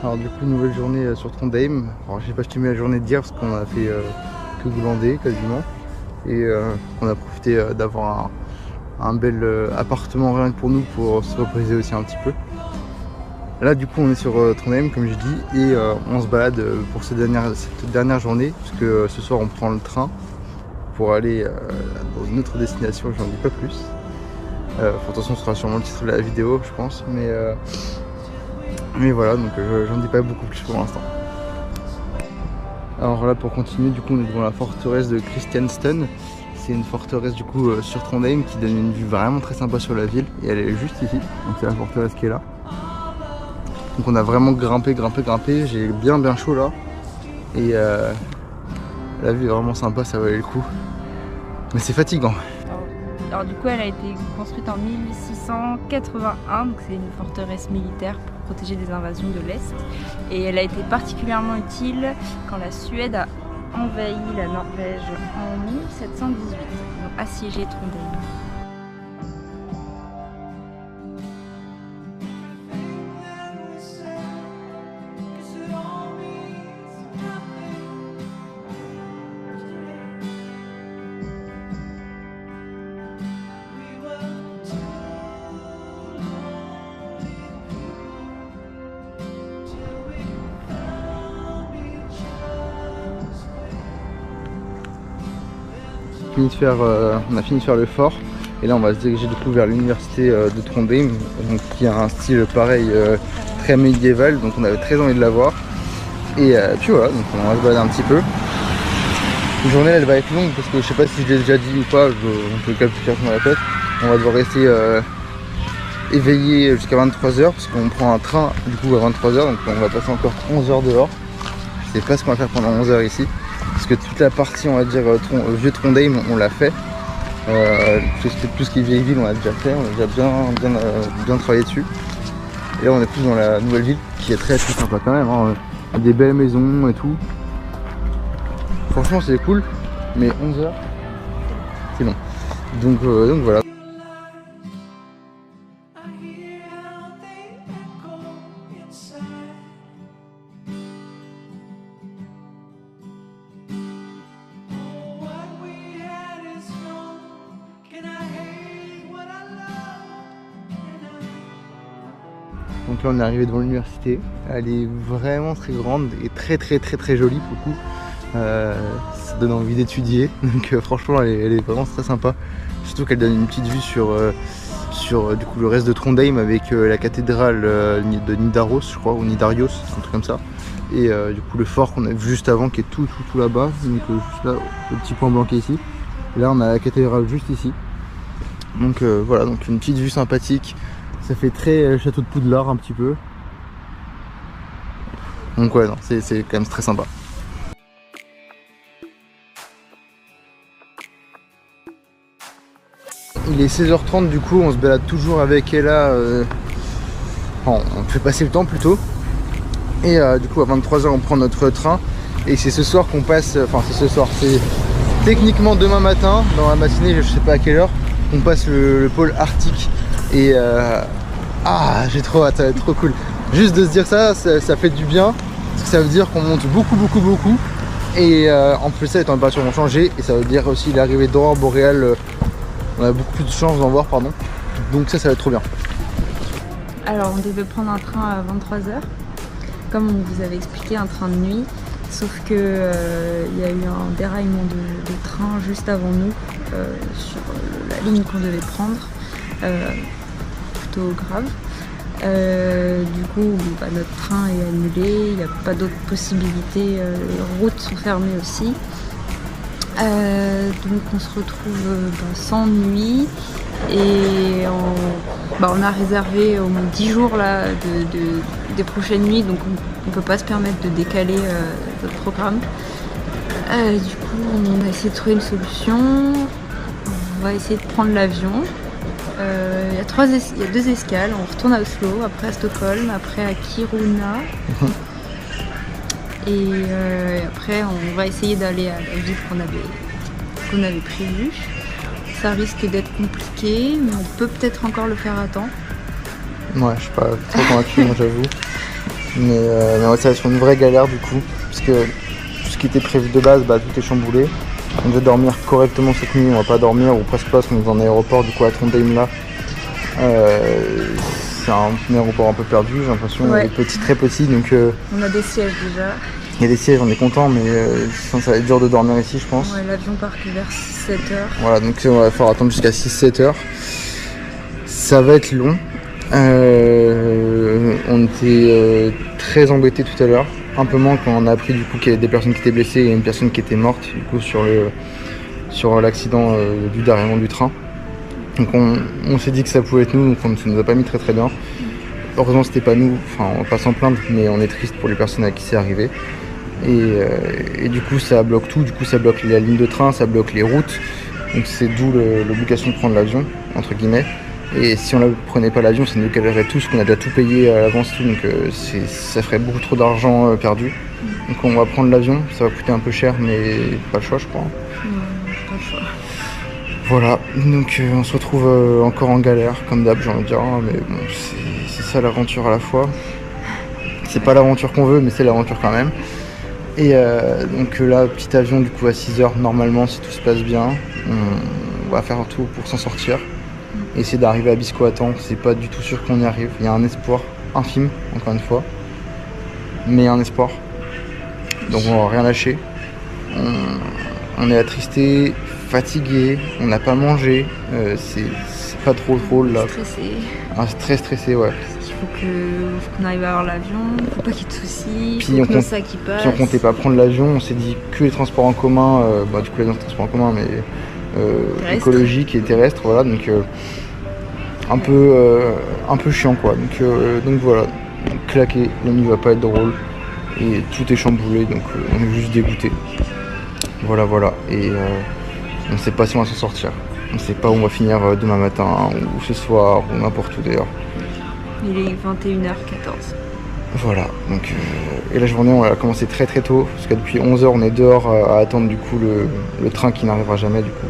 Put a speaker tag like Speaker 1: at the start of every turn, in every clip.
Speaker 1: Alors du coup, nouvelle journée sur Trondheim. Alors j'ai pas estimé la journée d'hier parce qu'on a fait que glander quasiment. Et on a profité d'avoir un bel appartement rien que pour nous pour se reposer aussi un petit peu. Là du coup on est sur Trondheim comme je dis et on se balade pour cette dernière journée parce que ce soir on prend le train pour aller dans une autre destination, j'en dis pas plus. De toute façon ce sera sûrement le titre de la vidéo je pense, mais voilà, donc j'en dis pas beaucoup plus pour l'instant. Alors là pour continuer, du coup on est devant la forteresse de Kristianstad. C'est une forteresse du coup sur Trondheim qui donne une vue vraiment très sympa sur la ville et elle est juste ici, donc c'est la forteresse qui est là. Donc on a vraiment grimpé, j'ai bien chaud là et la vue est vraiment sympa, ça valait le coup. Mais c'est fatigant.
Speaker 2: Alors du coup elle a été construite en 1681, donc c'est une forteresse militaire pour protéger des invasions de l'Est. Et elle a été particulièrement utile quand la Suède a envahi la Norvège en 1718, ils ont assiégé Trondheim.
Speaker 1: On a fini de faire le fort et là on va se diriger du coup vers l'université de Trondheim, donc, qui a un style pareil très médiéval, donc on avait très envie de la voir. Et puis voilà, donc on va se balader un petit peu. La journée elle va être longue parce que je sais pas si je l'ai déjà dit ou pas, on peut le calculer dans la tête. On va devoir rester éveillé jusqu'à 23h parce qu'on prend un train du coup à 23h, donc on va passer encore 11 heures dehors. Je sais pas ce qu'on va faire pendant 11 heures ici. Parce que toute la partie, on va dire, vieux Trondheim, on l'a fait. Tout ce qui est vieille ville, on l'a déjà fait. On a déjà bien travaillé dessus. Et là, on est plus dans la nouvelle ville, qui est très sympa quand même. Hein. Des belles maisons et tout. Franchement, c'est cool. Mais 11 heures, c'est long. Donc voilà. Donc là on est arrivé devant l'université, elle est vraiment très grande et très jolie pour le coup, ça donne envie d'étudier, donc franchement elle est vraiment très sympa, surtout qu'elle donne une petite vue sur du coup, le reste de Trondheim avec la cathédrale de Nidaros je crois, ou Nidarios, un truc comme ça, et du coup le fort qu'on a vu juste avant qui est tout là-bas, donc juste là, le petit point blanc qui est ici, et là on a la cathédrale juste ici, donc voilà, donc une petite vue sympathique. Ça fait très château de Poudlard un petit peu. Donc ouais, non, c'est quand même très sympa. Il est 16h30 du coup, on se balade toujours avec Ella. On fait passer le temps plutôt. Et du coup à 23h on prend notre train. Et c'est ce soir qu'on passe, enfin c'est ce soir, c'est techniquement demain matin, dans la matinée, je sais pas à quelle heure, on passe le pôle arctique. Et j'ai trop hâte, ça va être trop cool. Juste de se dire ça fait du bien. Parce que ça veut dire qu'on monte beaucoup. Et en plus ça, les températures vont changer. Et ça veut dire aussi l'arrivée d'aurore boréale. On a beaucoup plus de chances d'en voir, pardon. Donc ça va être trop bien.
Speaker 2: Alors on devait prendre un train à 23h. Comme on vous avait expliqué, un train de nuit. Sauf que y a eu un déraillement de train juste avant nous. Sur la ligne qu'on devait prendre. Plutôt grave. Du coup notre train est annulé, il n'y a pas d'autres possibilités, les routes sont fermées aussi, donc on se retrouve sans nuit et on a réservé au moins 10 jours là, des prochaines nuits, donc on ne peut pas se permettre de décaler notre programme. Du coup on a essayé de trouver une solution, on va essayer de prendre l'avion. Il y a 2 escales, on retourne à Oslo, après à Stockholm, après à Kiruna. Et après on va essayer d'aller à la ville qu'on avait prévue. Ça risque d'être compliqué, mais on peut peut-être encore le faire à temps.
Speaker 1: Ouais, je suis pas trop convaincu, moi j'avoue. Mais ouais, ça va être une vraie galère du coup, parce que tout ce qui était prévu de base, bah, tout est chamboulé. On devait dormir correctement cette nuit, on va pas dormir, ou presque pas, parce qu'on est en aéroport du coup à Trondheim là. C'est un aéroport un peu perdu, j'ai l'impression,
Speaker 2: Ouais.
Speaker 1: il est petit, très petit, donc
Speaker 2: On a des sièges déjà.
Speaker 1: il y a des sièges, on est content, mais ça va être dur de dormir ici, je pense.
Speaker 2: Ouais, l'avion part que vers 7h.
Speaker 1: Voilà, donc on va falloir attendre jusqu'à 6-7 heures. Ça va être long. On était très embêtés tout à l'heure. Un peu moins quand on a appris du coup qu'il y avait des personnes qui étaient blessées et une personne qui était morte du coup sur l'accident du déraillement du train. Donc on s'est dit que ça pouvait être nous, donc ça nous a pas mis très très bien. Heureusement c'était pas nous, enfin on va pas s'en plaindre, mais on est triste pour les personnes à qui c'est arrivé. Et du coup ça bloque tout, du coup ça bloque la ligne de train, ça bloque les routes. Donc c'est d'où l'obligation de prendre l'avion, entre guillemets. Et si on ne prenait pas l'avion, ça nous galerait tous, qu'on a déjà tout payé à l'avance, tout, donc ça ferait beaucoup trop d'argent perdu. Donc on va prendre l'avion, ça va coûter un peu cher, mais pas le choix je crois.
Speaker 2: Pas le choix.
Speaker 1: Voilà, donc on se retrouve encore en galère, comme d'hab j'ai envie de dire, hein, mais bon, c'est ça l'aventure à la fois. C'est pas l'aventure qu'on veut, mais c'est l'aventure quand même. Et donc là, petit avion du coup à 6h, normalement si tout se passe bien, on va faire tout pour s'en sortir. Essayer d'arriver à Bisco à temps, c'est pas du tout sûr qu'on y arrive. Il y a un espoir infime, encore une fois, mais un espoir. Donc on va rien lâcher. On est attristé, fatigué, on n'a pas mangé, c'est pas trop drôle là.
Speaker 2: Stressé.
Speaker 1: C'est très stressé, ouais.
Speaker 2: Il faut qu'on arrive à avoir l'avion, faut pas qu'il y ait de soucis,
Speaker 1: Puis
Speaker 2: faut que nos sacs y passent.
Speaker 1: Puis on comptait pas prendre l'avion, on s'est dit que les transports en commun, du coup les transports en commun, mais écologiques et terrestres, voilà, donc un peu chiant quoi. Donc voilà, claqué, la nuit va pas être drôle et tout est chamboulé, donc on est juste dégoûté. Voilà, et on sait pas si on va s'en sortir. On sait pas où on va finir demain matin, ou ce soir, ou n'importe où d'ailleurs.
Speaker 2: Il est 21h14.
Speaker 1: Voilà, donc et la journée on a commencé très très tôt, parce que depuis 11h on est dehors à attendre du coup le train qui n'arrivera jamais du coup.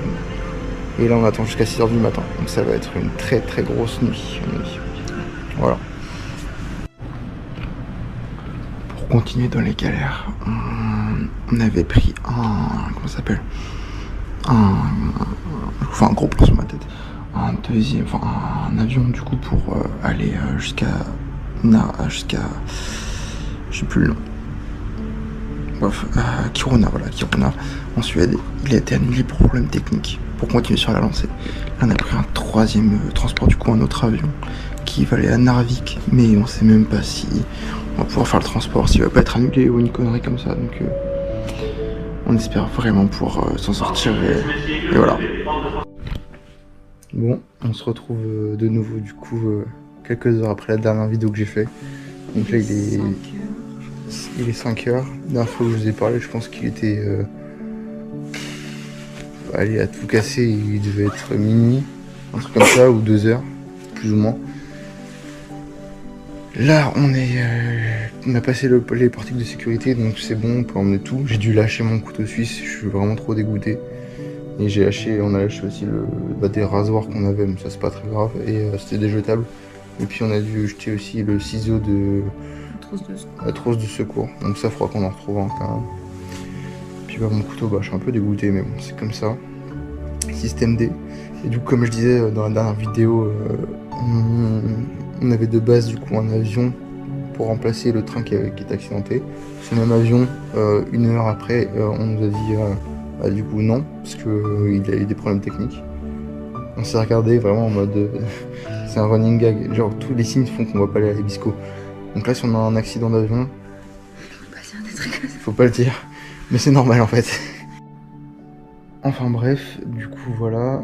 Speaker 1: Et là on attend jusqu'à 6h du matin, donc ça va être une très très grosse nuit. Voilà. Pour continuer dans les galères, on avait pris un gros plan sur ma tête. Un avion du coup pour aller jusqu'à je sais plus le nom. Bref, Kiruna, en Suède. Il a été annulé pour problème technique, pour continuer sur la lancée. Là on a pris un troisième transport, du coup un autre avion qui va aller à Narvik, mais on sait même pas si on va pouvoir faire le transport, s'il va pas être annulé ou une connerie comme ça, donc on espère vraiment pouvoir s'en sortir et voilà. Bon, on se retrouve de nouveau du coup quelques heures après la dernière vidéo que j'ai fait. Donc là il est 5h. La dernière fois que je vous ai parlé, je pense qu'il était allez, à tout casser, il devait être minuit, un truc comme ça, ou 2h, plus ou moins. Là on a passé les portiques de sécurité, donc c'est bon, on peut emmener tout. J'ai dû lâcher mon couteau suisse, je suis vraiment trop dégoûté. Et on a lâché aussi des rasoirs qu'on avait, mais ça c'est pas très grave, et c'était des jetables. Et puis on a dû jeter aussi le ciseau de la trousse de secours, donc ça fera qu'on en retrouve un quand même. Puis mon couteau, je suis un peu dégoûté, mais bon c'est comme ça. Système D. Et du coup comme je disais dans la dernière vidéo, on avait de base du coup un avion pour remplacer le train qui était accidenté. Ce même avion, une heure après, on nous a dit du coup non, parce qu'il a eu des problèmes techniques. On s'est regardé vraiment en mode c'est un running gag, genre tous les signes font qu'on va pas aller à Bisco. Donc là si on a un accident d'avion, faut pas le dire, mais c'est normal en fait. Enfin bref, du coup voilà,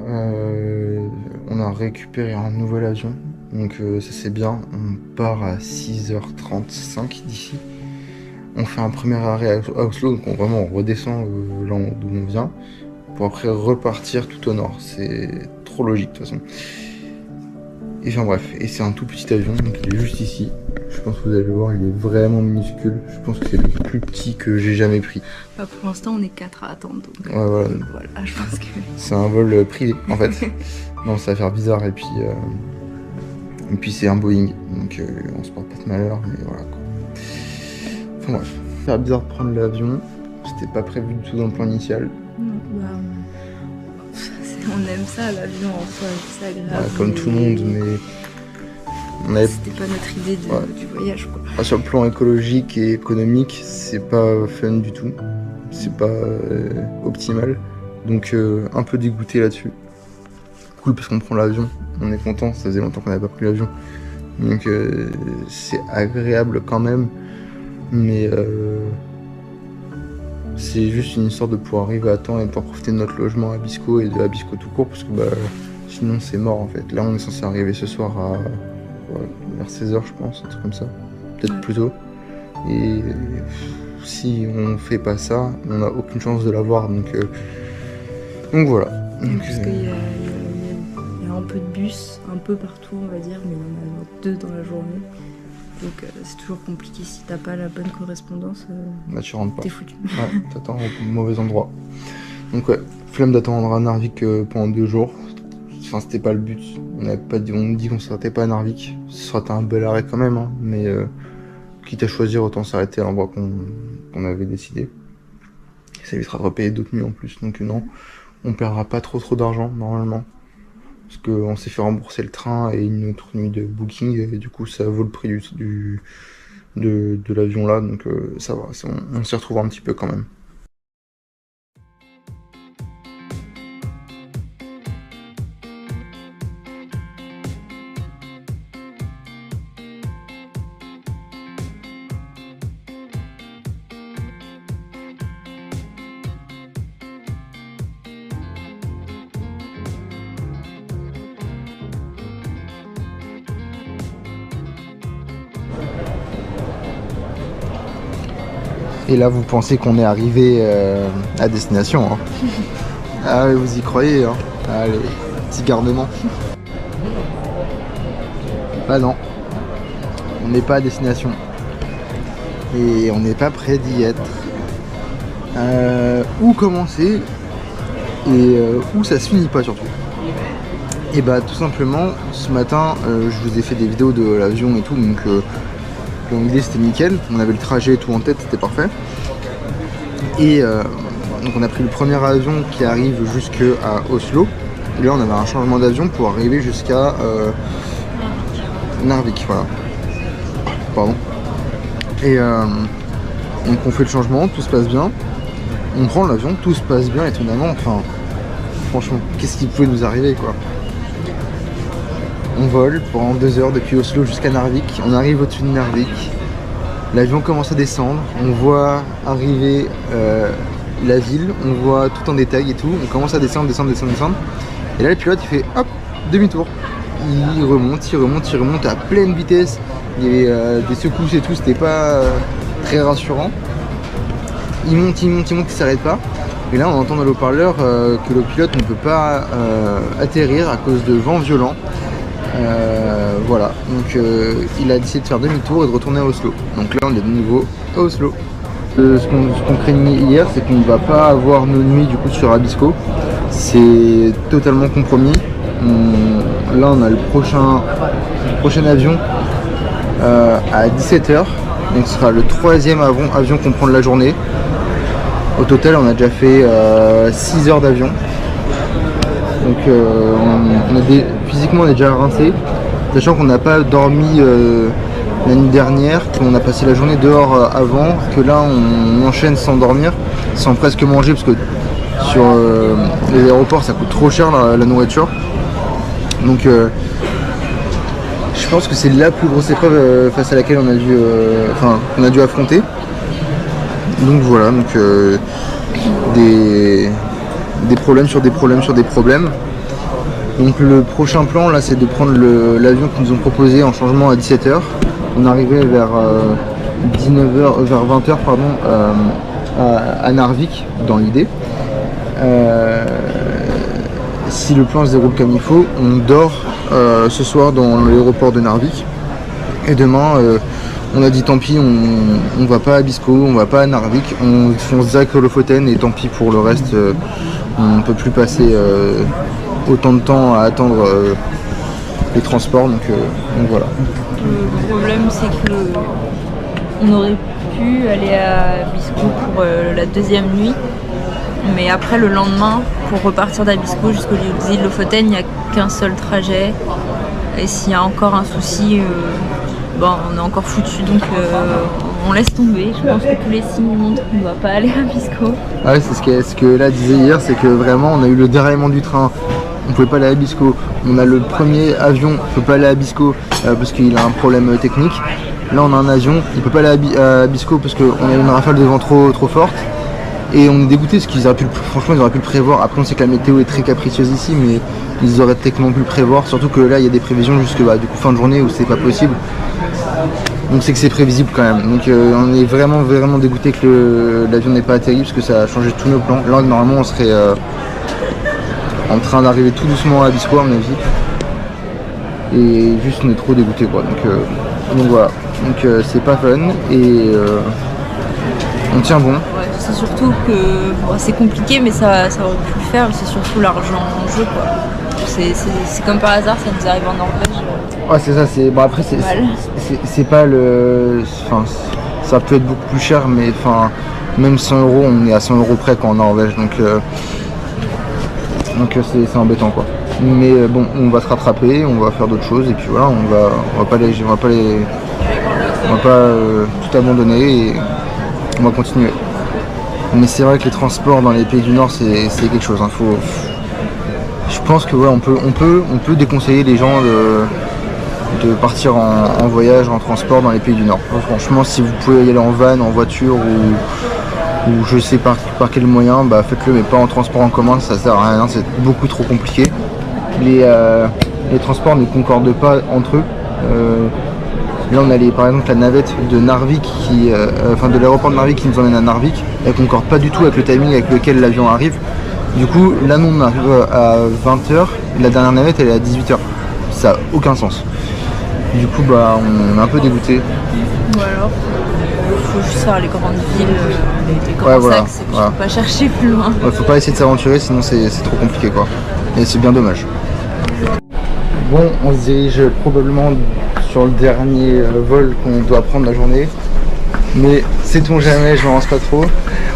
Speaker 1: on a récupéré un nouvel avion, donc ça c'est bien. On part à 6h35 d'ici. On fait un premier arrêt à Oslo, donc on redescend là d'où on vient, pour après repartir tout au nord. C'est trop logique de toute façon. Et enfin bref, et c'est un tout petit avion, donc il est juste ici. Je pense que vous allez le voir, il est vraiment minuscule. Je pense que c'est le plus petit que j'ai jamais pris.
Speaker 2: Pour l'instant on est 4 à attendre, donc
Speaker 1: ouais, voilà.
Speaker 2: Je pense que...
Speaker 1: C'est un vol privé en fait. Non, ça va faire bizarre, et puis c'est un Boeing, donc on se porte pas de malheur, mais voilà quoi. Enfin bref, ça va bizarre de prendre l'avion, c'était pas prévu du tout dans le plan initial.
Speaker 2: On aime ça, l'avion en soi, c'est agréable.
Speaker 1: Ouais, comme tout le monde, mais
Speaker 2: c'était pas notre idée du voyage, quoi.
Speaker 1: Sur le plan écologique et économique, c'est pas fun du tout, c'est pas optimal, donc un peu dégoûté là-dessus. Cool parce qu'on prend l'avion, on est content, ça faisait longtemps qu'on n'avait pas pris l'avion, donc c'est agréable quand même, mais c'est juste une histoire de pouvoir arriver à temps et de pouvoir profiter de notre logement à Abisco et de Abisco tout court, parce que sinon c'est mort en fait. Là on est censé arriver ce soir à vers 16h je pense, un truc comme ça, peut-être plus tôt, et si on fait pas ça, on n'a aucune chance de l'avoir, donc voilà.
Speaker 2: Parce qu'il y a un peu de bus, un peu partout on va dire, mais il y en a 2 dans la journée. Donc c'est toujours compliqué si t'as pas la bonne correspondance.
Speaker 1: Tu rentres pas.
Speaker 2: T'es foutu.
Speaker 1: Ouais, t'attends au mauvais endroit. Donc ouais, flemme d'attendre à Narvik pendant 2 jours. Enfin, c'était pas le but. On dit qu'on s'arrêtait pas à Narvik. Ce serait un bel arrêt quand même, hein, mais quitte à choisir, autant s'arrêter à l'endroit qu'on avait décidé. Ça évitera de repayer d'autres nuits en plus. Donc non, on perdra pas trop d'argent normalement. Parce qu'on s'est fait rembourser le train et une autre nuit de booking, et du coup ça vaut le prix de l'avion là, donc ça va, on s'y retrouve un petit peu quand même. Et là, vous pensez qu'on est arrivé à destination, hein. Ah oui, vous y croyez, hein. Allez, petit garnement. Bah non, on n'est pas à destination. Et on n'est pas prêt d'y être. Où commencer et où ça se finit pas surtout. Et bah tout simplement, ce matin, je vous ai fait des vidéos de l'avion et tout, donc l'idée c'était nickel, on avait le trajet et tout en tête, c'était parfait. Et donc on a pris le premier avion qui arrive jusqu'à Oslo. Et là on avait un changement d'avion pour arriver jusqu'à Narvik, voilà. Pardon. Et donc on fait le changement, tout se passe bien. On prend l'avion, tout se passe bien étonnamment, enfin franchement, qu'est-ce qui pouvait nous arriver quoi. On vole pendant 2 heures depuis Oslo jusqu'à Narvik, on arrive au-dessus de Narvik, l'avion commence à descendre, on voit arriver la ville, on voit tout en détail et tout, on commence à descendre, et là le pilote il fait hop, demi-tour, il remonte à pleine vitesse, il y avait des secousses et tout, c'était pas très rassurant, il monte, il s'arrête pas, et là on entend dans l'haut-parleur que le pilote ne peut pas atterrir à cause de vent violent. Voilà, donc il a décidé de faire demi-tour et de retourner à Oslo. Donc là on est de nouveau à Oslo. Ce qu'on craignait hier, c'est qu'on ne va pas avoir nos nuits du coup sur Abisco. C'est totalement compromis. Là on a le prochain avion à 17h. Donc ce sera le 3e avion qu'on prend de la journée. Au total on a déjà fait 6 heures d'avion. Donc physiquement on est déjà rincé, sachant qu'on n'a pas dormi l'année dernière, qu'on a passé la journée dehors avant, que là on enchaîne sans dormir, sans presque manger, parce que sur les aéroports ça coûte trop cher la nourriture. Donc je pense que c'est la plus grosse épreuve face à laquelle on a dû affronter. Donc voilà, donc des problèmes sur des problèmes. Donc le prochain plan là c'est de prendre l'avion qu'ils nous ont proposé en changement à 17h. On arrivait vers 20h pardon, à Narvik dans l'idée. Si le plan se déroule comme il faut, on dort ce soir dans l'aéroport de Narvik. Et demain on a dit tant pis, on va pas à Abisco, on va pas à Narvik, on fonce direct au Lofoten et tant pis pour le reste, on peut plus passer autant de temps à attendre les transports, donc voilà.
Speaker 2: Le problème c'est que on aurait pu aller à Bisco pour la deuxième nuit. Mais après, le lendemain, pour repartir d'Abisko jusqu'aux îles Lofoten, il n'y a qu'un seul trajet. Et s'il y a encore un souci, on est encore foutu. Donc on laisse tomber. Je pense que tous les signes montrent qu'on ne doit pas aller à Bisco.
Speaker 1: Ouais, c'est ce que là disait hier, c'est que vraiment on a eu le déraillement du train. On ne pouvait pas aller à Bisco. On a le premier avion, on ne peut pas aller à Bisco parce qu'il a un problème technique. Là on a un avion, il ne peut pas aller à Bisco parce qu'on a une rafale de vent trop forte. Et on est dégoûté parce qu'ils auraient pu, franchement, ils auraient pu le prévoir. Après, on sait que la météo est très capricieuse ici, mais ils auraient techniquement pu le prévoir. Surtout que là, il y a des prévisions jusque du coup, fin de journée où c'est pas possible. Donc c'est que c'est prévisible quand même. Donc on est vraiment dégoûté que l'avion n'ait pas atterri parce que ça a changé tous nos plans. Là, normalement, on serait en train d'arriver tout doucement à Bisco, à mon avis. Et juste, on est trop dégoûté, quoi. Donc voilà. Donc c'est pas fun et on tient bon.
Speaker 2: C'est surtout que c'est compliqué, mais ça aurait pu le faire. C'est surtout l'argent en jeu, quoi. C'est comme par hasard, ça nous arrive en Norvège.
Speaker 1: Ouais, c'est ça. Bon, après, c'est pas le. Enfin, ça peut être beaucoup plus cher, mais enfin, même 100 €, on est à 100 € près quand en Norvège, donc c'est embêtant, quoi. Mais bon, on va se rattraper, on va faire d'autres choses, et puis voilà, on va pas tout abandonner et on va continuer. Mais c'est vrai que les transports dans les pays du Nord, c'est quelque chose. Hein. Je pense que ouais, on peut déconseiller les gens de partir en voyage, en transport dans les pays du Nord. Franchement, si vous pouvez y aller en van, en voiture ou je sais par quel moyen, faites-le, mais pas en transport en commun, ça sert à rien, c'est beaucoup trop compliqué. Les transports ne concordent pas entre eux. Là on a par exemple la navette de Narvik de l'aéroport de Narvik qui nous emmène à Narvik. Elle concorde pas du tout avec le timing avec lequel l'avion arrive. Du coup là nous on arrive à 20h, la dernière navette elle est à 18h. Ça n'a aucun sens. Du coup on est un peu dégoûté.
Speaker 2: Ou alors faut juste faire les grandes villes, les grands axes, et puis faut pas chercher plus loin.
Speaker 1: Ouais, faut pas essayer de s'aventurer sinon c'est trop compliqué, quoi. Et c'est bien dommage. Bon, on se dirige probablement sur le dernier vol qu'on doit prendre la journée. Mais sait-on jamais, je m'en lance pas trop.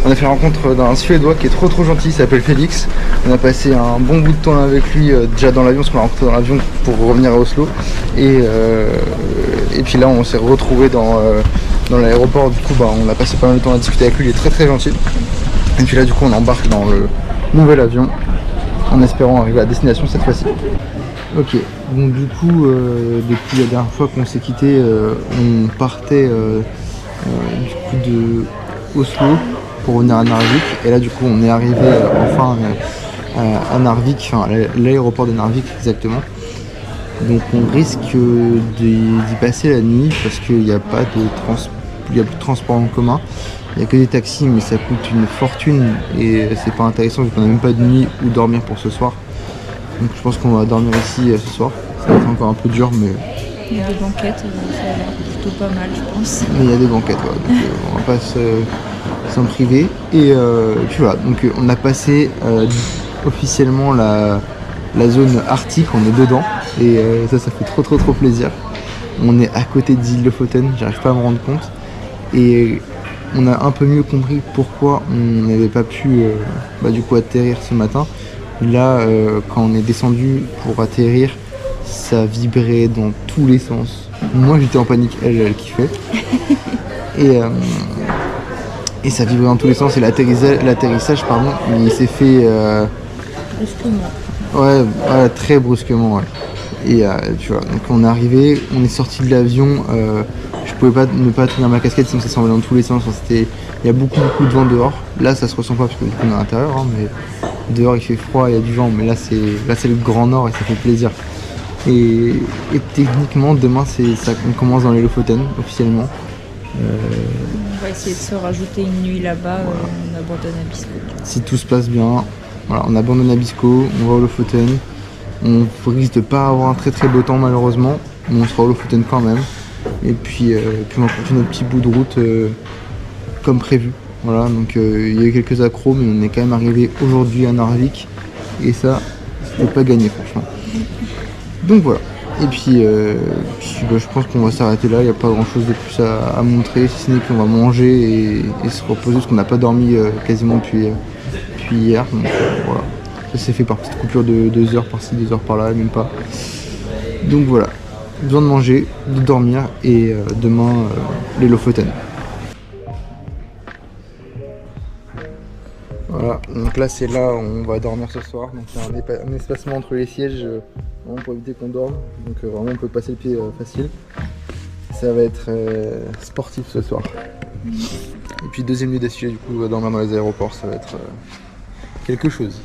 Speaker 1: On a fait la rencontre d'un Suédois qui est trop gentil, il s'appelle Félix. On a passé un bon bout de temps avec lui déjà dans l'avion, parce qu'on l'a rencontré dans l'avion pour revenir à Oslo. Et puis là on s'est retrouvé dans l'aéroport, du coup on a passé pas mal de temps à discuter avec lui, il est très gentil. Et puis là du coup on embarque dans le nouvel avion en espérant arriver à destination cette fois-ci. Ok, donc du coup depuis la dernière fois qu'on s'est quitté, on partait du coup de Oslo pour revenir à Narvik, et là du coup on est arrivé enfin à Narvik, enfin à l'aéroport de Narvik exactement. Donc on risque d'y passer la nuit parce qu'il n'y a pas plus de transport en commun, il n'y a que des taxis, mais ça coûte une fortune et c'est pas intéressant vu qu'on n'a même pas de nuit où dormir pour ce soir. Donc je pense qu'on va dormir ici ce soir, ça va être encore un peu dur, mais...
Speaker 2: Il y a des banquettes, ça a l'air plutôt pas mal, je pense.
Speaker 1: Mais il y a des banquettes, ouais, donc on va pas s'en priver. Et puis voilà, donc on a passé officiellement la zone arctique, on est dedans, et ça fait trop plaisir. On est à côté des îles Lofoten, j'arrive pas à me rendre compte, et on a un peu mieux compris pourquoi on n'avait pas pu du coup atterrir ce matin. Là, quand on est descendu pour atterrir, ça vibrait dans tous les sens. Moi j'étais en panique, elle kiffait. Et ça vibrait dans tous les sens, et l'atterrissage pardon, il s'est fait
Speaker 2: brusquement.
Speaker 1: Ouais, très brusquement, ouais. Et tu vois, donc on est arrivé, on est sorti de l'avion, je pouvais pas ne pas tenir ma casquette sinon ça s'envolait dans tous les sens. Il y a beaucoup de vent dehors. Là ça se ressent pas parce que du coup on est à l'intérieur, hein, mais dehors il fait froid, il y a du vent, mais là c'est le grand nord et ça fait plaisir. Et techniquement demain on commence dans les Lofoten officiellement.
Speaker 2: On va essayer de se rajouter une nuit là-bas, voilà. On abandonne Abisko.
Speaker 1: Si tout se passe bien, voilà, on abandonne Abisko, on va au Lofoten. On risque de pas avoir un très beau temps malheureusement, mais on sera au Lofoten quand même. Et puis on va continuer notre petit bout de route comme prévu. Voilà, donc il y a eu quelques accros, mais on est quand même arrivé aujourd'hui à Narvik. Et ça, c'était pas gagné franchement. Donc voilà. Et puis, je pense qu'on va s'arrêter là, il n'y a pas grand chose de plus à montrer, si ce n'est qu'on va manger et se reposer parce qu'on n'a pas dormi quasiment depuis hier. Donc voilà, ça s'est fait par petite coupure de 2 heures par-ci, 2 heures par-là, même pas. Donc voilà, besoin de manger, de dormir et demain les Lofoten. Voilà, donc là c'est là où on va dormir ce soir. Donc il y a un espacement entre les sièges vraiment pour éviter qu'on dorme. Donc vraiment on peut passer le pied facile. Ça va être sportif ce soir. Et puis deuxième nuit d'affilée, du coup on va dormir dans les aéroports, ça va être quelque chose.